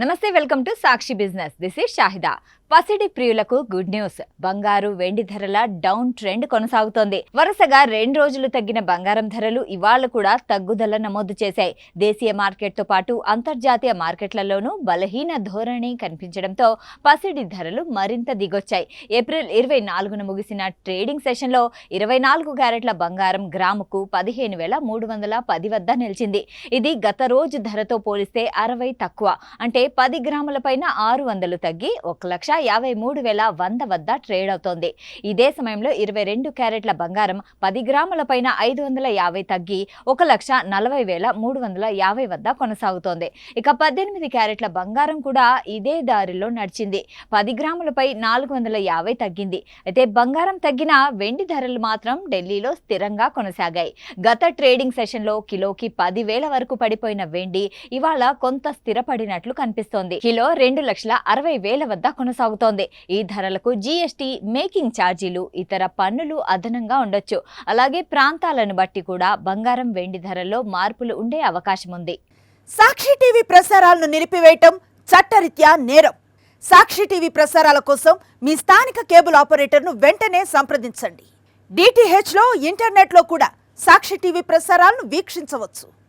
నమస్తే, welcome to Sakshi business. This is Shahida. పసిడి ప్రియులకు గుడ్ న్యూస్. బంగారు వెండి ధరల డౌన్ ట్రెండ్ కొనసాగుతోంది. వరుసగా 2 రోజులు తగ్గిన బంగారం ధరలు ఇవాళ కూడా తగ్గుదల నమోదు చేశాయి. దేశీయ మార్కెట్తో పాటు అంతర్జాతీయ మార్కెట్లలోనూ బలహీన ధోరణి కనిపించడంతో పసిడి ధరలు మరింత దిగొచ్చాయి. ఏప్రిల్ 24న ముగిసిన ట్రేడింగ్ సెషన్లో 24 క్యారెట్ల బంగారం గ్రాముకు 15,310 వద్ద నిలిచింది. ఇది గత రోజు ధరతో పోలిస్తే 60 తక్కువ. అంటే 10 గ్రాముల పైన 600 తగ్గి 1,53,100 వద్ద ట్రేడ్ అవుతోంది. ఇదే సమయంలో 22 క్యారెట్ల బంగారం 10 గ్రాముల పైన 550 తగ్గి 1,40,350 వద్ద కొనసాగుతోంది. ఇక 18 క్యారెట్ల బంగారం కూడా ఇదే దారిలో నడిచింది. 10 గ్రాములపై 450 తగ్గింది. అయితే బంగారం తగ్గిన వెండి ధరలు మాత్రం ఢిల్లీలో స్థిరంగా కొనసాగాయి. గత ట్రేడింగ్ సెషన్లో కిలోకి 10,000 వరకు పడిపోయిన వెండి ఇవాళ కొంత స్థిరపడినట్లు కనిపిస్తోంది. కిలో 2,60,000 వద్ద కొనసాగుతోంది. ఈ ధరలకు జీఎస్టీ, మేకింగ్ ఛార్జీలు, ఇతర పన్నులు అదనంగా ఉండొచ్చు. అలాగే ప్రాంతాలను బట్టి కూడా బంగారం వెండి ధరల్లో మార్పులు ఉండే అవకాశం ఉంది. సాక్షి టీవీ ప్రసారాలను నిలిపివేయటం చట్టరీత్యా నేరం. సాక్షి టీవీ ప్రసారాల కోసం మీ స్థానిక కేబుల్ ఆపరేటర్ను వెంటనే సంప్రదించండి. డిటిహెచ్లో, ఇంటర్నెట్లో కూడా సాక్షి టీవీ ప్రసారాలను వీక్షించవచ్చు.